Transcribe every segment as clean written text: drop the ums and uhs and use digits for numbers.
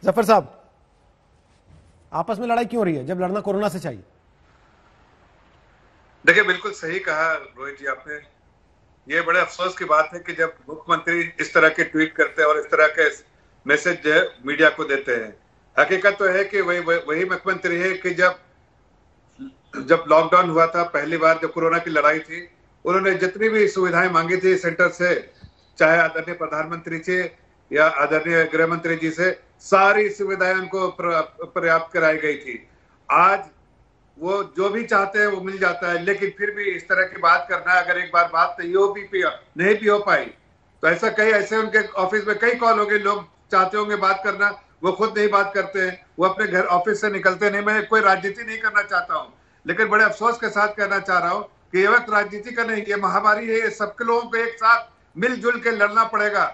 जफर साहब, आपस में लड़ाई क्यों हो रही है जब लड़ना कोरोना से चाहिए? देखिए, बिल्कुल सही कहा रोहित जी आपने। ये बड़े अफसोस की बात है कि जब मुख्यमंत्री इस तरह के ट्वीट करते हैं और इस तरह के मैसेज जो है मीडिया को देते हैं। हकीकत तो है कि वही मुख्यमंत्री है कि जब लॉकडाउन हुआ था पहली बार, जब कोरोना की लड़ाई थी, उन्होंने जितनी भी सुविधाएं मांगी थी सेंटर से, चाहे आदरणीय प्रधानमंत्री से या आदरणीय गृह मंत्री जी से, सारी सुविधाएं उनको पर्याप्त कराई गई थी। आज वो जो भी चाहते हैं वो मिल जाता है, लेकिन फिर भी इस तरह की बात करना, अगर एक बार बात नहीं भी हो पाई तो ऐसे उनके ऑफिस में कई कॉल हो गए, लोग चाहते होंगे बात करना, वो खुद नहीं बात करते हैं, वो अपने घर ऑफिस से निकलते नहीं। मैं कोई राजनीति नहीं करना चाहता हूं, लेकिन बड़े अफसोस के साथ कहना चाह रहा हूं कि ये वक्त राजनीति का नहीं, ये महामारी है, ये सबके लोगों को एक साथ मिलजुल के लड़ना पड़ेगा।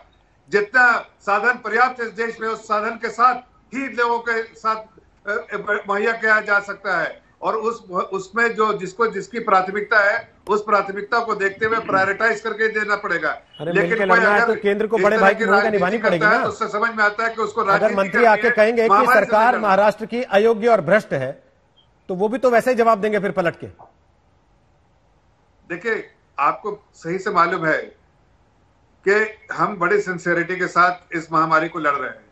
जितना साधन पर्याप्त इस देश में, उस साधन के साथ ही लोगों के साथ मुहैया किया जा सकता है, और उसमें जो जिसकी प्राथमिकता है, उस प्राथमिकता को देखते हुए प्रायोरिटाइज करके देना पड़ेगा। लेकिन कोई अगर तो केंद्र को बड़े भाई की भूमिका निभानी पड़ेगी ना। तो उससे समझ में आता है कि उसको अगर मंत्री आके कहेंगे कि सरकार महाराष्ट्र की अयोग्य और भ्रष्ट है, तो वो भी तो वैसे ही जवाब देंगे फिर पलट के। देखिए, आपको सही से मालूम है कि हम बड़ी सिंसियरिटी के साथ इस महामारी को लड़ रहे हैं।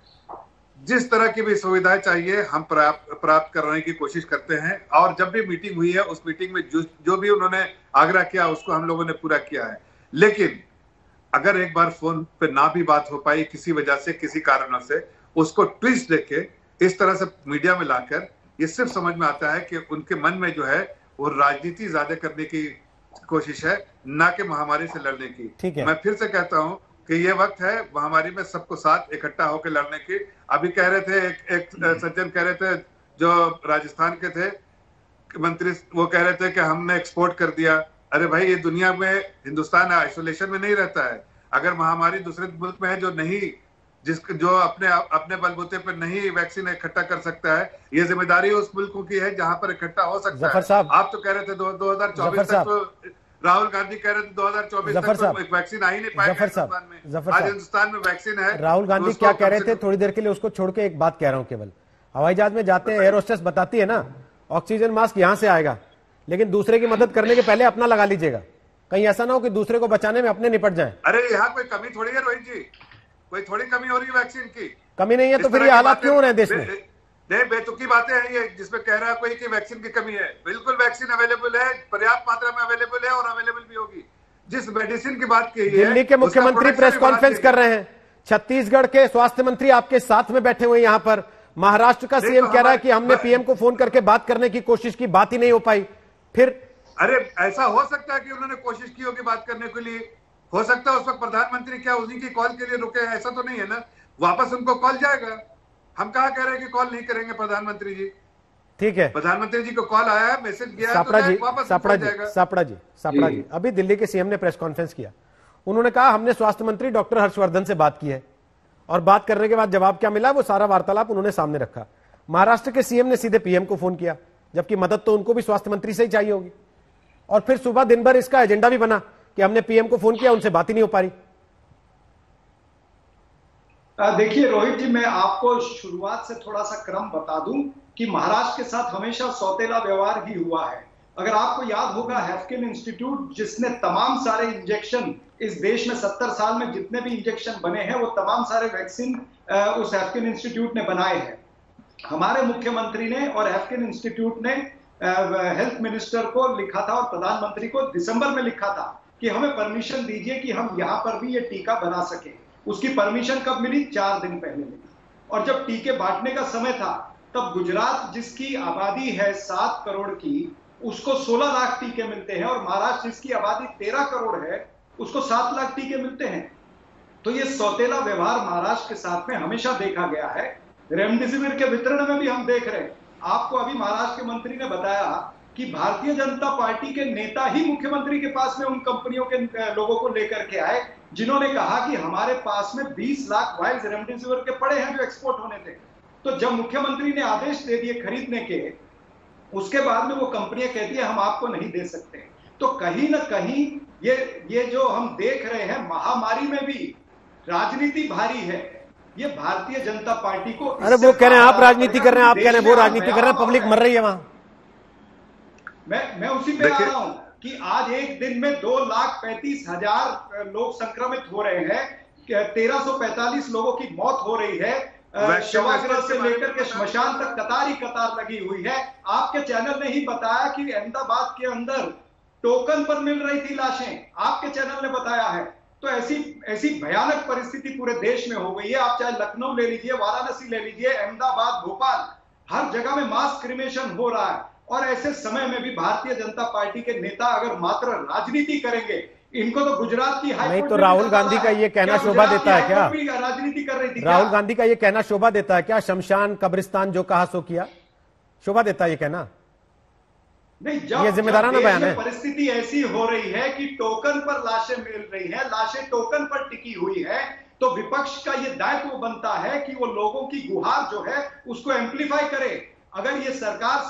जिस तरह की भी सुविधाएं चाहिए हम प्राप्त करने की कोशिश करते हैं, और जब भी मीटिंग हुई है उस मीटिंग में जो भी उन्होंने आग्रह किया उसको हम लोगों ने पूरा किया है। लेकिन अगर एक बार फोन पे ना भी बात हो पाई किसी वजह से, किसी कारण से, उसको ट्विस्ट देके इस तरह से मीडिया में लाकर, ये सिर्फ समझ में आता है कि उनके मन में जो है वो राजनीति ज्यादा करने की कोशिश है, ना कि महामारी से लड़ने की। मैं फिर से कहता हूं कि ये वक्त है महामारी में सबको साथ इकट्ठा होकर लड़ने की। अभी कह रहे थे, एक सज्जन कह रहे थे जो राजस्थान के थे मंत्री, वो कह रहे थे कि हमने एक्सपोर्ट कर दिया। अरे भाई, ये दुनिया में हिंदुस्तान आइसोलेशन में नहीं रहता है। अगर महामारी दूसरे मुल्क में है जो अपने बलबूते पर नहीं वैक्सीन इकट्ठा कर सकता है, ये जिम्मेदारी उस मुल्कों की है जहां पर इकट्ठा हो सकता है। आप तो कह रहे थे 2024 तक, तो राहुल गांधी कह रहे थे 2024 तक वैक्सीन आ ही नहीं पाएगा हिंदुस्तान में। आज हिंदुस्तान में वैक्सीन है। राहुल गांधी क्या कह रहे थे थोड़ी देर के लिए, उसको छोड़ के एक बात कह रहा हूं केवल। हवाई जहाज में जाते हैं, एयर होस्टेस बताती है ना, ऑक्सीजन मास्क यहां से आएगा, लेकिन दूसरे की मदद करने के पहले अपना लगा लीजिएगा, कहीं ऐसा ना हो कि दूसरे को बचाने में अपने निपट जाए। अरे यहाँ कोई कमी थोड़ी है रोहित जी, कोई थोड़ी कमी हो रही है वैक्सीन की। कमी नहीं है तो फिर ये हालात क्यों हो रहे हैं देश में? नहीं, बेतुकी बातें हैं ये, जिसमें कह रहा है कोई कि वैक्सीन की कमी है। बिल्कुल वैक्सीन अवेलेबल है, पर्याप्त मात्रा में अवेलेबल है, और अवेलेबल भी होगी। जिस मेडिसिन की बात की है, दिल्ली के मुख्यमंत्री प्रेस कॉन्फ्रेंस कर रहे हैं, छत्तीसगढ़ के स्वास्थ्य मंत्री आपके साथ में बैठे हुए यहाँ पर, महाराष्ट्र का सीएम कह रहा है कि हमने पीएम को फोन करके बात करने की कोशिश की, बात ही नहीं हो पाई। फिर अरे ऐसा हो सकता है कि उन्होंने कोशिश की होगी बात करने के लिए, हो सकता है उस वक्त प्रधानमंत्री क्या उन्हीं की कॉल के लिए रुके हैं, ऐसा तो नहीं है ना। वापस उनको कॉल जाएगा। हम कहा कह रहे हैं कि कॉल नहीं करेंगे प्रधानमंत्री जी। ठीक है, प्रधानमंत्री जी को कॉल आया है, मैसेज गया है, सापड़ा जी, अभी दिल्ली के सीएम ने प्रेस कॉन्फ्रेंस किया, उन्होंने कहा हमने स्वास्थ्य मंत्री डॉक्टर हर्षवर्धन से बात की है, और बात करने के बाद जवाब क्या मिला वो सारा वार्तालाप उन्होंने सामने रखा। महाराष्ट्र के सीएम ने सीधे पीएम को फोन किया, जबकि मदद तो उनको भी स्वास्थ्य मंत्री से ही चाहिए होगी, और फिर सुबह दिन भर इसका एजेंडा भी बना कि हमने पीएम को फोन किया, उनसे बात ही नहीं हो पा रही। देखिए रोहित जी, मैं आपको शुरुआत से थोड़ा सा क्रम बता दूं कि महाराष्ट्र के साथ हमेशा सौतेला व्यवहार ही हुआ है। अगर आपको याद होगा, हैफकिन इंस्टीट्यूट जिसने तमाम सारे इंजेक्शन इस देश में 70 साल में जितने भी इंजेक्शन बने हैं वो तमाम सारे वैक्सीन उस हैफकिन इंस्टीट्यूट ने बनाए हैं। हमारे मुख्यमंत्री ने और हैफकिन इंस्टीट्यूट ने हेल्थ मिनिस्टर को लिखा था और प्रधानमंत्री को दिसंबर में लिखा था कि हमें परमिशन दीजिए कि हम यहां पर भी ये टीका बना सके। उसकी परमिशन कब मिली? 4 दिन पहले मिली। और जब टीके बांटने का समय था तब गुजरात जिसकी आबादी है 7 करोड़ की, उसको 16 लाख टीके मिलते हैं, और महाराष्ट्र जिसकी आबादी 13 करोड़ है उसको 7 लाख टीके मिलते हैं। तो ये सौतेला व्यवहार महाराष्ट्र के साथ में हमेशा देखा गया है। रेमडेसिविर के वितरण में भी हम देख रहे हैं। आपको अभी महाराष्ट्र के मंत्री ने बताया कि भारतीय जनता पार्टी के नेता ही मुख्यमंत्री के पास में उन कंपनियों के लोगों को लेकर के आए जिन्होंने कहा कि हमारे पास में 20 लाख वाइल्स रेमडेसिविर के पड़े हैं जो एक्सपोर्ट होने थे। तो जब मुख्यमंत्री ने आदेश दे दिए खरीदने के, उसके बाद में वो कंपनियां कहती है हम आपको नहीं दे सकते। तो कहीं ना कहीं ये जो हम देख रहे हैं, महामारी में भी राजनीति भारी है। ये भारतीय जनता पार्टी को, अरे वो कह रहे हैं आप राजनीति कर रहे हैं, आप कह रहे हैं वो राजनीति कर रहे हैं, पब्लिक मर रही है वहां। मैं उसी पे आ रहा हूं कि आज एक दिन में 2,35,000 लोग संक्रमित हो रहे हैं, 1345 लोगों की मौत हो रही है, शवाग्रह से लेकर के श्मशान तक कतार ही कतार लगी हुई है। आपके चैनल ने ही बताया कि अहमदाबाद के अंदर टोकन पर मिल रही थी लाशें, आपके चैनल ने बताया है। तो ऐसी भयानक परिस्थिति पूरे देश में हो गई है। आप चाहे लखनऊ ले लीजिए, वाराणसी ले लीजिए, अहमदाबाद, भोपाल, हर जगह में मास क्रिमेशन हो रहा है। और ऐसे समय में भी भारतीय जनता पार्टी के नेता अगर मात्र राजनीति करेंगे, इनको तो गुजरात की नहीं तो राहुल गांधी का ये कहना शोभा देता है क्या? राजनीति कर रही थी राहुल गांधी का ये कहना शोभा देता है क्या? शमशान कब्रिस्तान जो कहा सो किया, शोभा देता है ये कहना? नहीं, ये जिम्मेदाराना बयान है। परिस्थिति ऐसी हो रही है कि टोकन पर लाशें मिल रही हैं, लाशें टोकन पर टिकी हुई है, तो विपक्ष का ये दायित्व बनता है कि वो लोगों की गुहार जो है उसको एम्प्लीफाई करे। अगर ये सरकार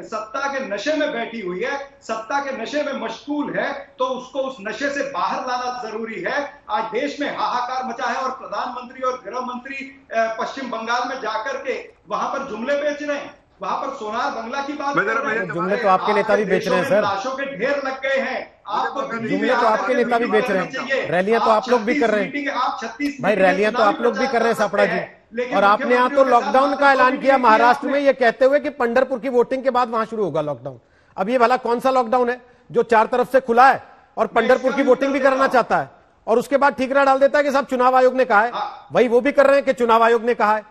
सत्ता के नशे में बैठी हुई है, सत्ता के नशे में मशगूल है, तो उसको उस नशे से बाहर लाना जरूरी है। आज देश में हाहाकार मचा है और प्रधानमंत्री और गृह मंत्री पश्चिम बंगाल में जाकर के वहां पर जुमले बेच रहे हैं, वहां पर सोनार बंगला की बात कर रहे हैं। जुमले तो आपके नेता भी बेच रहे हैं सर, लाशों के ढेर लग गए हैं। आपको जुमले तो आपके नेता भी बेच रहे हैं, रैलियां तो आप लोग भी कर रहे हैं। आप 36 भाई रैलियां तो आप लोग भी कर रहे हैं सापड़ा जी। और आपने यहाँ तो लॉकडाउन का ऐलान किया महाराष्ट्र में, ये कहते हुए कि पंढरपुर की वोटिंग के बाद वहां शुरू होगा लॉकडाउन। अब ये भला कौन सा लॉकडाउन है जो 4 तरफ से खुला है और पंढरपुर की वोटिंग भी कराना चाहता है, और उसके बाद ठीकरा डाल देता है कि साहब चुनाव आयोग ने कहा है। वही वो भी कर रहे हैं कि चुनाव आयोग ने कहा है।